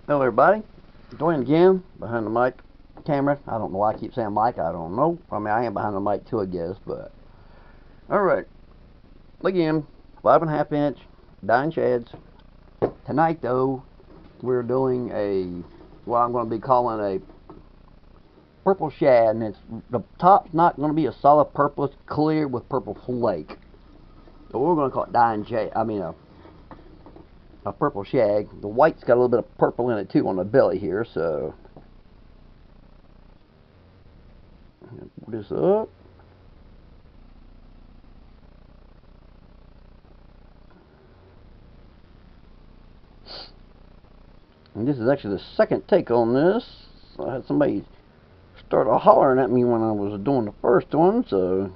Hello everybody, Dwayne again, behind the mic camera. I don't know why I keep saying mic, I don't know. I mean, I am behind the mic too, I guess, but... Alright, again, 5.5 inch dying shads. Tonight though, we're doing what I'm going to be calling a purple shad, and the top's not going to be a solid purple, it's clear with purple flake. So we're going to call it dying shad, a purple shag. The white's got a little bit of purple in it too on the belly here, so put this up. And this is actually the second take on this. I had somebody start hollering at me when I was doing the first one, so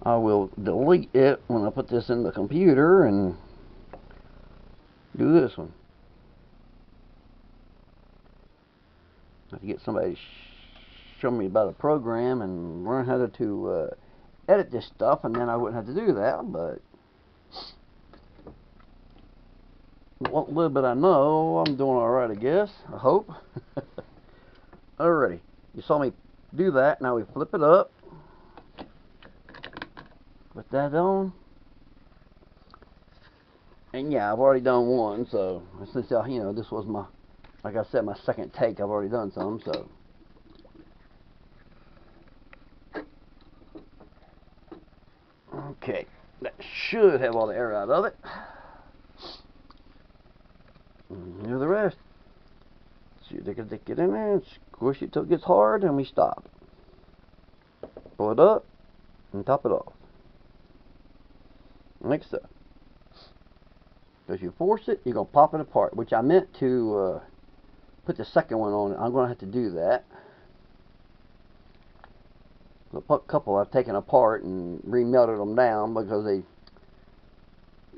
I will delete it when I put this in the computer and do this one. I have to get somebody to show me about a program and learn how to edit this stuff, and then I wouldn't have to do that, but what little bit I know, I'm doing alright, I guess. I hope. Alrighty. You saw me do that. Now we flip it up. Put that on. And yeah, I've already done one, so since this was my, like I said, my second take, I've already done some, so. Okay, that should have all the air out of it. And here's the rest. So you stick it in there and squish it till it gets hard, and we stop. Pull it up and top it off. Like so. If you force it, you're going to pop it apart, which I meant to put the second one on. I'm going to have to do that. A couple I've taken apart and remelted them down because they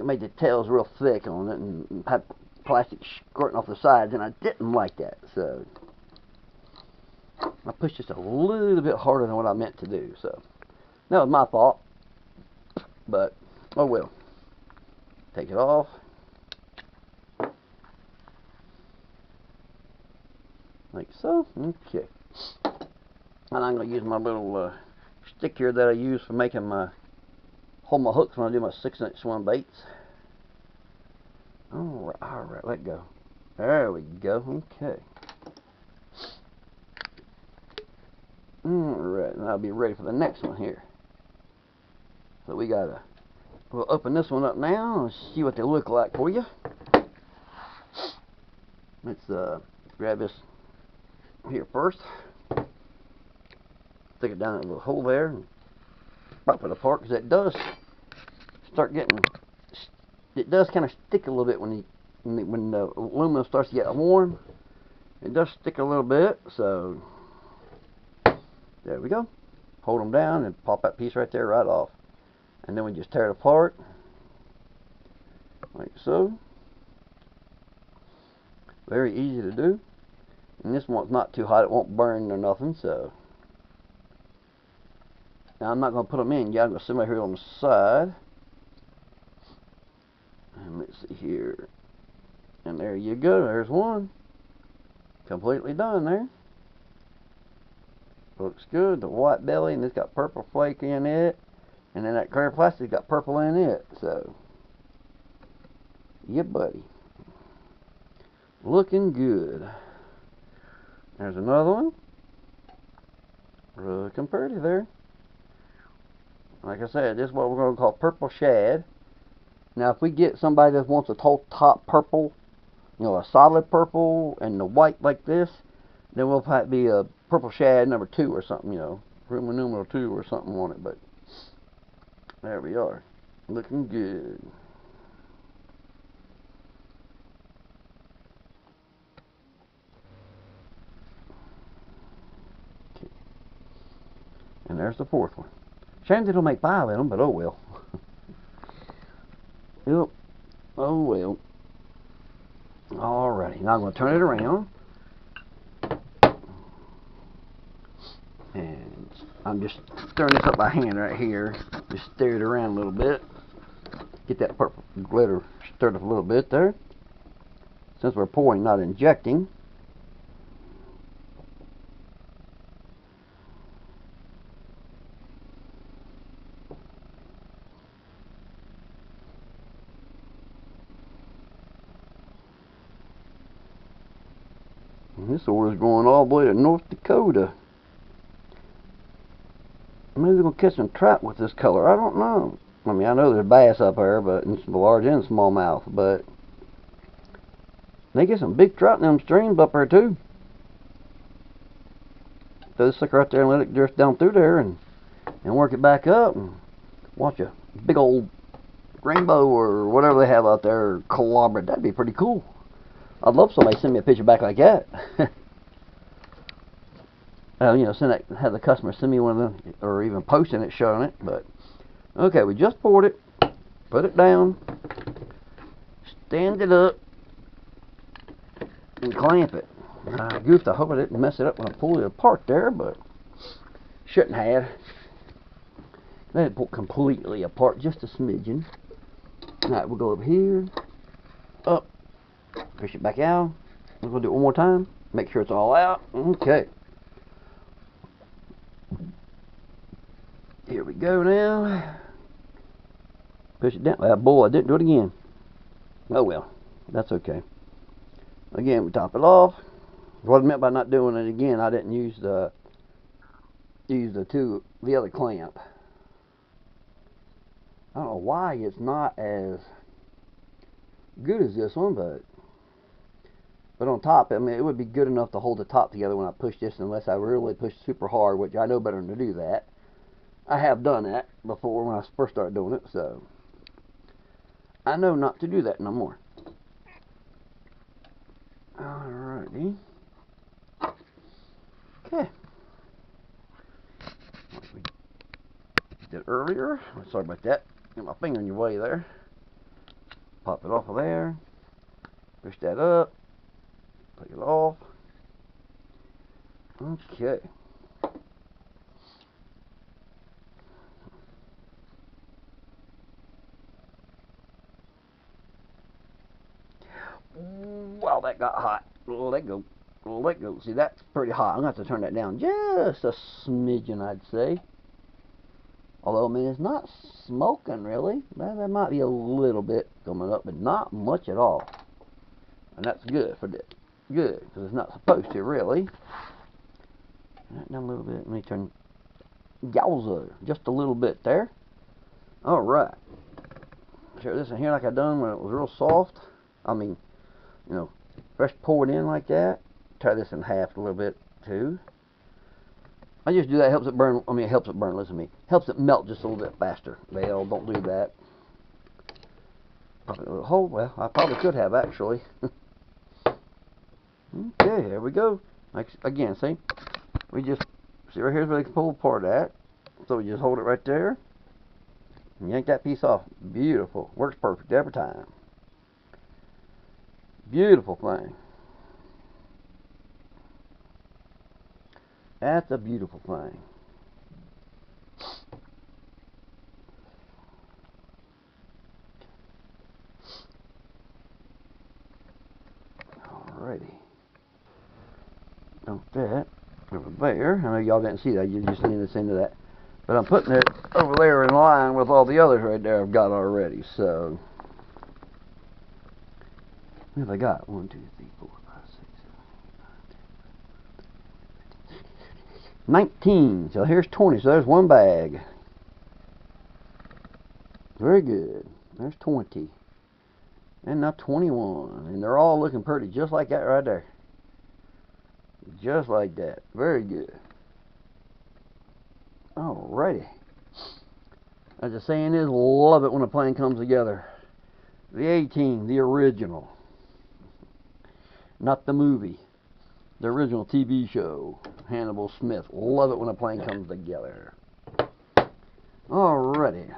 made the tails real thick on it and had plastic squirting off the sides, and I didn't like that, so I pushed just a little bit harder than what I meant to do, so that was my fault, but oh well. Take it off. Like so. Okay. And I'm going to use my little stick here that I use for making hold my hooks when I do my 6-inch swim baits. Alright, let go. There we go. Okay. Alright, and I'll be ready for the next one here. So we'll open this one up now and see what they look like for you. Let's grab this here first. Stick it down in the hole there and pop it apart, because it does start getting, it does kind of stick a little bit when the aluminum starts to get warm. It does stick a little bit, so there we go. Hold them down and pop that piece right there right off, and then we just tear it apart like so. Very easy to do, and this one's not too hot, it won't burn or nothing, so now I'm not going to put them in yet. I'm going to sit right here on the side. And let's see here. And there you go. There's one. Completely done there. Looks good. The white belly, and it's got purple flake in it. And then that clear plastic got purple in it. So, yeah, buddy. Looking good. There's another one. Looking pretty there. Like I said, this is what we're going to call purple shad. Now, if we get somebody that wants a whole top purple, a solid purple, and the white like this, then we'll have to be a purple shad number 2 or something, Roman numeral 2 or something on it. But there we are. Looking good. Okay. And there's the fourth one. Shame they don't make 5 in them, but oh well. Yep. Oh well. Alrighty, now I'm going to turn it around. And I'm just stirring this up by hand right here. Just stir it around a little bit. Get that purple glitter stirred up a little bit there. since we're pouring, not injecting. And this order's going all the way to North Dakota. Maybe we're going to catch some trout with this color. I don't know. I mean, I know there's bass up there, but in large and smallmouth, but they get some big trout in them streams up there too. Throw this sucker right there and let it drift down through there and work it back up and watch a big old rainbow or whatever they have out there, or conglomerate. That'd be pretty cool. I'd love somebody to send me a picture back like that. You know, have the customer send me one of them, or even posting it showing it. But okay, we just poured it, put it down, stand it up, and clamp it. I goofed. I hope I didn't mess it up when I pulled it apart there, but shouldn't have. Let it pull completely apart, just a smidgen. Alright, we'll go up here, up, push it back out. We're going to do it one more time, make sure it's all out. Okay. Here we go now. Push it down. Oh boy, I didn't do it again. Oh well, that's okay. Again, we top it off. What I meant by not doing it again, I didn't use the other clamp. I don't know why it's not as good as this one, but on top, I mean, it would be good enough to hold the top together when I push this, unless I really push super hard, which I know better than to do that. I have done that before when I first started doing it, so I know not to do that no more. Alrighty. Okay. Like we did earlier. Sorry about that. Get my finger in your way there. Pop it off of there. Push that up. Take it off. Okay. Wow, that got hot. Let go. Let go. See, that's pretty hot. I'm going to have to turn that down just a smidgen, I'd say. Although, I mean, it's not smoking, really. There might be a little bit coming up, but not much at all. And that's good for this. Good, because it's not supposed to, really. Turn that down a little bit. Let me turn... Yowza. Just a little bit there. Alright. Share this in here like I done when it was real soft. I mean, you know, fresh poured in like that. Try this in half a little bit, too. I just do that. Helps it burn. I mean, it helps it burn. Listen to me. Helps it melt just a little bit faster. Well, don't do that. Oh, well, I probably could have actually. Okay, here we go. Like again, see, we just see right here's where they can pull apart at. So we just hold it right there and yank that piece off. Beautiful. Works perfect every time. Beautiful thing. That's a beautiful thing. Alrighty. Dump that over there. I know y'all didn't see that. You just seen this into that. But I'm putting it over there in line with all the others right there I've got already. So, what have I got? 1, 2, 3, 4, 5, 6, 7, 19. So here's 20. So there's one bag. Very good. There's 20. And now 21. And they're all looking pretty, just like that right there. Just like that. Very good. Alrighty. As the saying is, love it when a plan comes together. The A-Team, the original. Not the movie. The original TV show. Hannibal Smith. Love it when a plan comes together. Alrighty.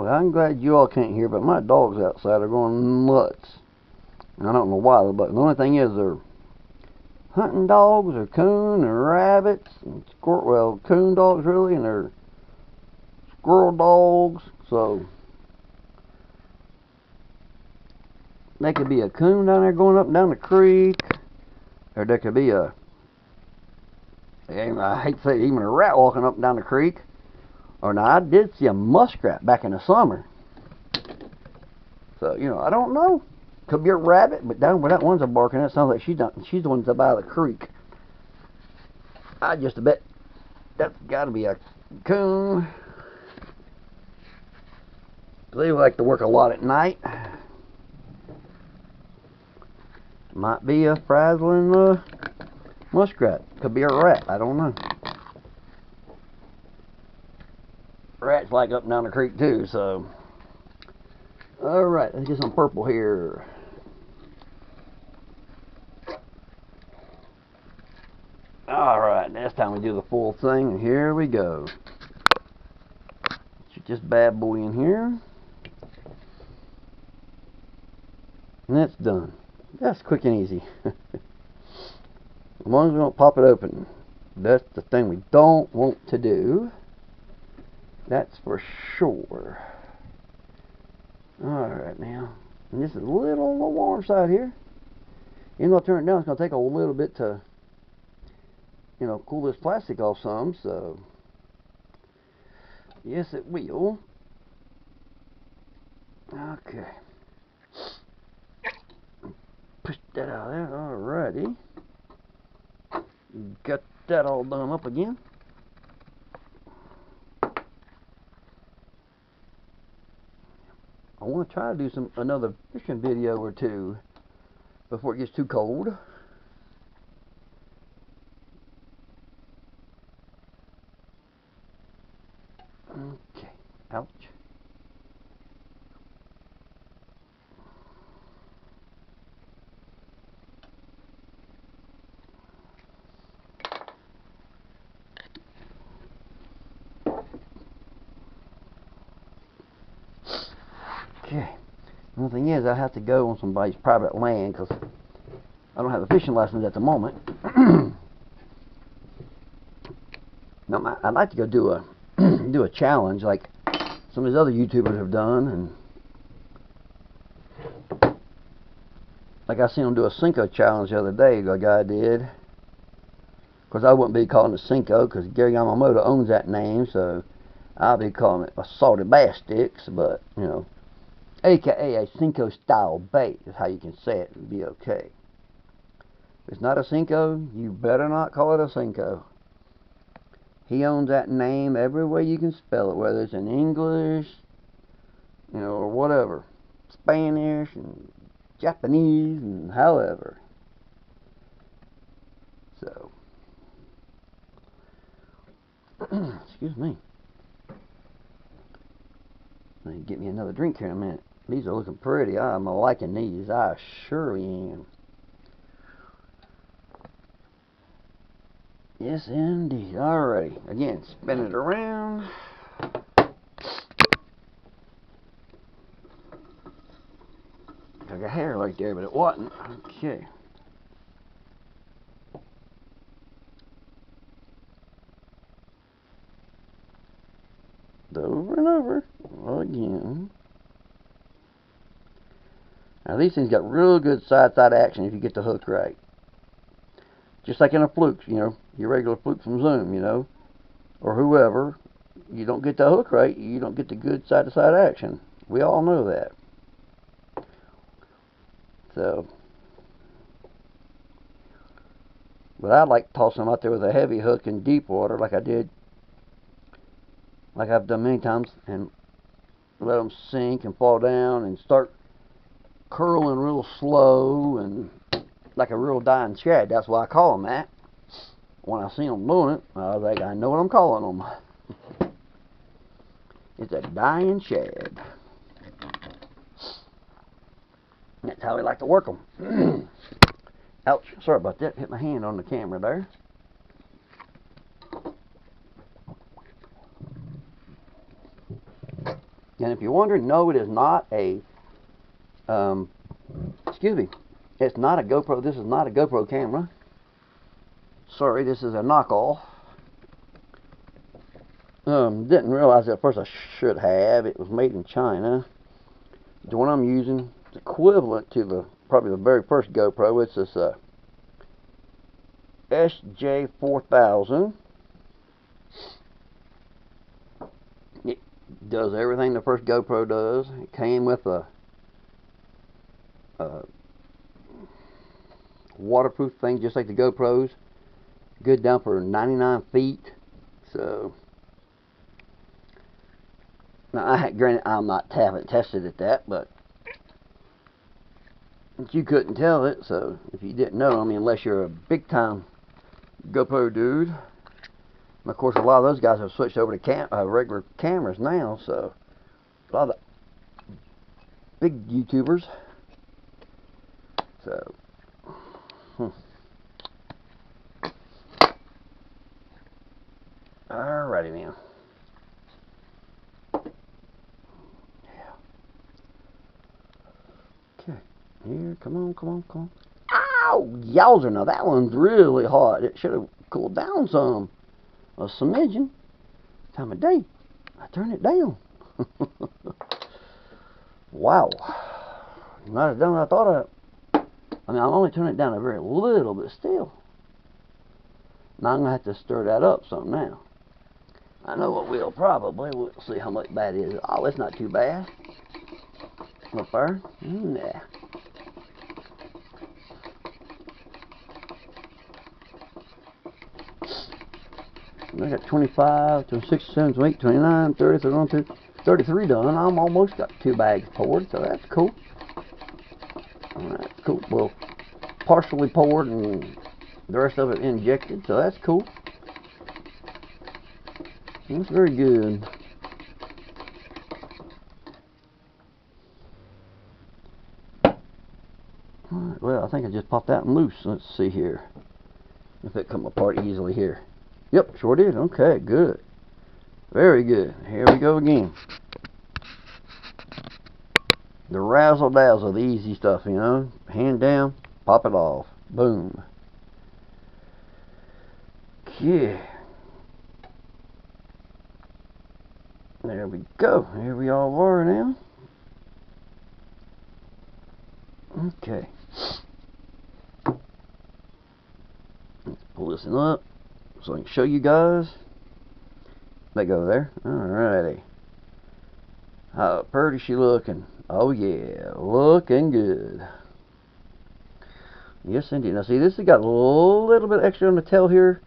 Well, I'm glad you all can't hear, but my dogs outside are going nuts. I don't know why, but the only thing is they're hunting dogs, or coon, and rabbits, and squirrel. Well, coon dogs really, and they're squirrel dogs. So there could be a coon down there going up and down the creek, or there could be a, I hate to say it, even a rat walking up and down the creek. Or now I did see a muskrat back in the summer. So, you know, I don't know. Could be a rabbit, but down where that one's barking, that sounds like she's the one that's by the creek. I just bet that's got to be a coon. They like to work a lot at night. Might be a frazzling muskrat. Could be a rat. I don't know. Rats like up and down the creek too, so. Alright, let's get some purple here. Alright, next time we do the full thing, and here we go. Shoot this bad boy in here. And that's done. That's quick and easy. As long as we don't pop it open. That's the thing we don't want to do. That's for sure. Alright now. And this is a little on the warm side here. Even though I turn it down, it's going to take a little bit to, you know, cool this plastic off some. So, yes it will. Okay. Push that out of there. Alrighty. Got that all done up again. I want to try to do another fishing video or two before it gets too cold. Okay. Ouch. Okay. The thing is, I have to go on somebody's private land because I don't have a fishing license at the moment. Now, I'd like to go do a do a challenge like some of these other YouTubers have done, and like I seen them do a Cinco challenge the other day. A guy did. Of course, I wouldn't be calling it Cinco because Gary Yamamoto owns that name, so I'll be calling it a salted bass sticks. But you know, AKA a Cinco style bait is how you can say it and be okay. If it's not a Cinco, you better not call it a Cinco. He owns that name every way you can spell it, whether it's in English, you know, or whatever, Spanish and Japanese and however. So, excuse me. Let me get me another drink here in a minute. These are looking pretty. I'm liking these. I surely am. Yes, indeed. Alrighty. Again, spin it around. Took a hair right there, but it wasn't. Okay. Over and over again. Now these things got real good side-side action if you get the hook right. Just like in a fluke, you know, your regular fluke from Zoom, you know, or whoever. You don't get the hook right, you don't get the good side-to-side action. We all know that. So, but I'd like to toss them out there with a heavy hook in deep water, like I did, like I've done many times, and let them sink and fall down and start curling real slow and like a real dying shad. That's why I call them that. When I seen them doing it, I was like, I know what I'm calling them. It's a dying shad. That's how we like to work them. Ouch, sorry about that. Hit my hand on the camera there. And if you're wondering, no, it is not a, excuse me, it's not a GoPro. This is not a GoPro camera. Sorry, this is a knockoff. Didn't realize at first I should have. It was made in China. The one I'm using is equivalent to probably the very first GoPro. It's this SJ4000. It does everything the first GoPro does. It came with a waterproof thing just like the GoPros. Good down for 99 feet. So now, granted, haven't tested at that, but you couldn't tell it. So if you didn't know, I mean, unless you're a big time GoPro dude, and of course a lot of those guys have switched over to regular cameras now. So a lot of the big YouTubers. So. Alrighty now. Okay. Here, come on. Ow! Yowzer, now that one's really hot. It should have cooled down some. A smidgen. Time of day. I turned it down. Wow. Not as done as I thought I mean, I'm only turning it down a very little bit still. Now I'm going to have to stir that up some now. I know it will probably. We'll see how much bad it is. Oh, it's not too bad. Look there. Nah. I got 25, 26, 27, 28, 29, 30, 31, 33 done. I'm almost got 2 bags poured, so that's cool. Alright, cool. Well, partially poured and the rest of it injected, so that's cool. That's very good. Alright, well, I think I just popped that one loose. Let's see here. If it come apart easily here. Yep, sure did. Okay, good. Very good. Here we go again. The razzle dazzle, the easy stuff, you know. Hand down, pop it off. Boom. Okay. There we go. Here we all are now. Okay. Let's pull this one up so I can show you guys. Let go there. Alrighty. How pretty she looking. Oh yeah, looking good. Yes indeed. Now see, this has got a little bit extra on the tail here,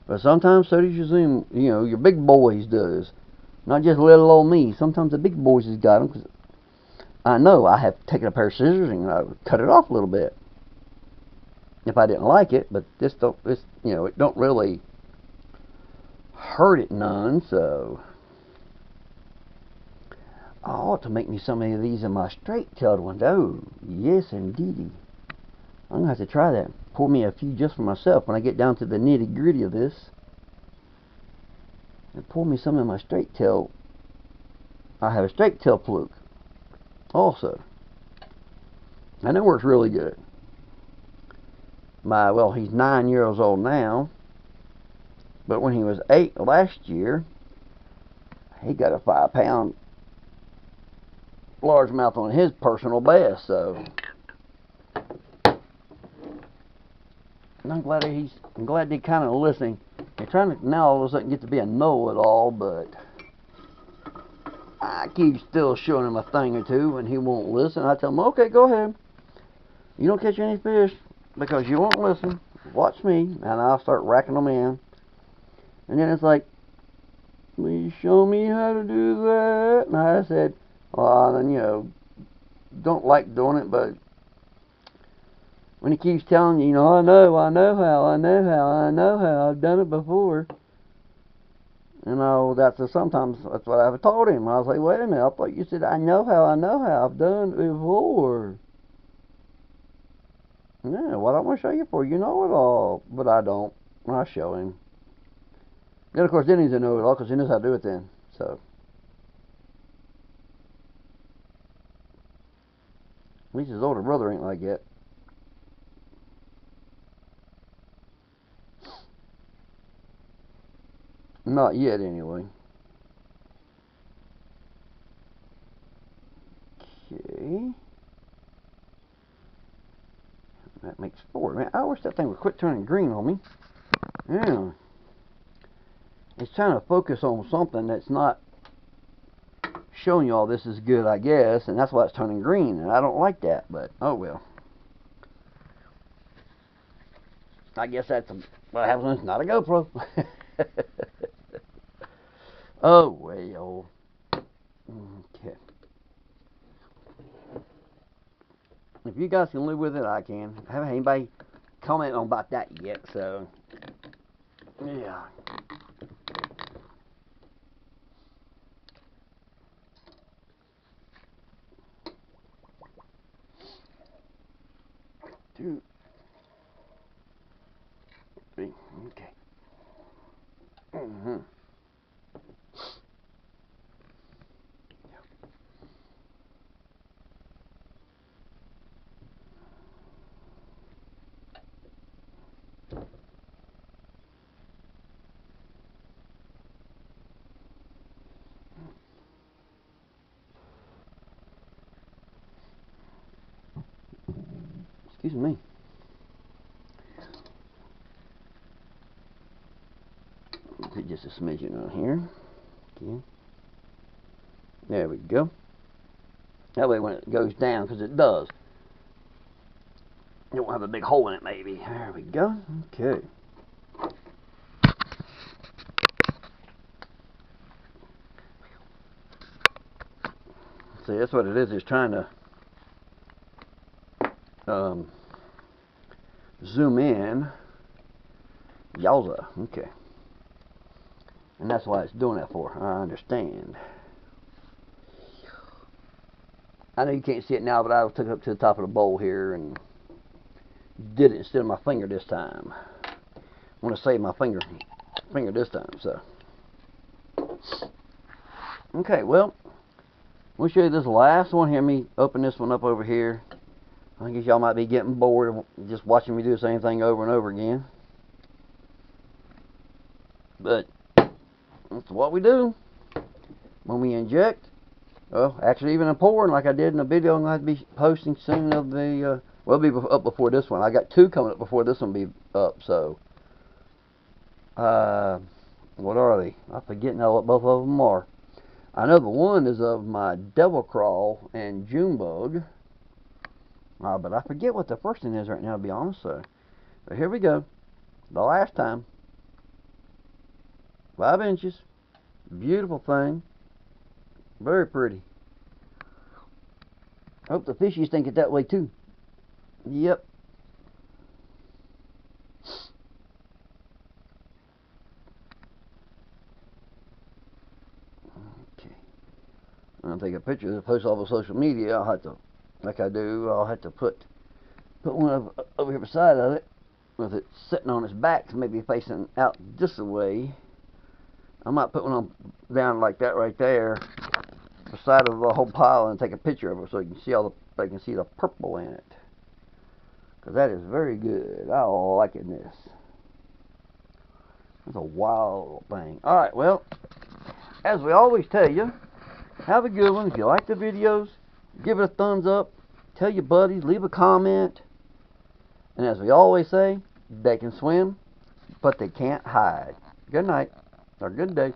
but sometimes so does your zoom. You know, your big boys does. Not just little old me. Sometimes the big boys has got them. Cause I know I have taken a pair of scissors and I would cut it off a little bit if I didn't like it. But this don't. This, you know, it don't really hurt it none. So I ought to make me some of these in my straight-tailed ones. Oh yes indeedy. I'm gonna have to try that. Pour me a few just for myself when I get down to the nitty-gritty of this. And pour me some in my straight tail. I have a straight tail fluke also, and it works really good. Well, he's 9 years old now, but when he was 8 last year, he got a 5-pound largemouth on his personal best. So and I'm glad they're kind of listening. They're trying to now all of a sudden get to be a know-it-all, but I keep still showing him a thing or two, and he won't listen. I tell him, okay, go ahead. You don't catch any fish because you won't listen. Watch me, and I'll start racking them in. And then it's like, please show me how to do that. And I said, well, then, you know, don't like doing it, but when he keeps telling you, you know, I know how, I've done it before. You know, sometimes that's what I've told him. I was like, wait a minute, I thought you said, I know how, I've done it before. Yeah, what I'm going to show you for, you know it all. But I don't. I show him. Then, of course, then he's a know it all because he knows how to do it then. So, At least his older brother ain't like that. Not yet, anyway. Okay. That makes 4. Man, I wish that thing would quit turning green on me. Yeah. It's trying to focus on something that's not showing you all this is good, I guess, and that's why it's turning green, and I don't like that, but oh well. I guess that's what happens when it's not a GoPro. Oh well. Okay. If you guys can live with it, I can. I haven't had anybody comment on about that yet, so yeah. Two, three, okay. Excuse me. Put just a smidgen on here. Okay. There we go. That way when it goes down, because it does, it won't have a big hole in it maybe. There we go. Okay. See, that's what it is. It's trying to zoom in. Yowza. Okay. And that's why it's doing that for. I understand. I know you can't see it now, but I took it up to the top of the bowl here and did it instead of my finger this time. I want to save my finger this time, so. Okay, well, we'll show you this last one here. Me open this one up over here. I guess y'all might be getting bored of just watching me do the same thing over and over again. But that's what we do when we inject. Well, actually, even in pouring, like I did in the video, I'm going to be posting soon of the, well, it'll be up before this one. I got 2 coming up before this one be up, so. What are they? I forget now what both of them are. I know the one is of my Devil Crawl and Junebug. But I forget what the first one is right now, to be honest, so. But here we go. The last time. 5 inches. Beautiful thing. Very pretty. Hope the fishies think it that way too. Yep. Okay. I'm gonna take a picture and post all over social media. I'll have to, like I do, I'll have to put one over here beside of it, with it sitting on its back, maybe facing out this way. I might put one on down like that right there, beside of the whole pile, and take a picture of it so you can see they can see the purple in it. Because that is very good. I like it. This. That's a wild thing. Alright, well, as we always tell you, have a good one. If you like the videos, give it a thumbs up. Tell your buddies, leave a comment. And as we always say, they can swim, but they can't hide. Good night, or good day.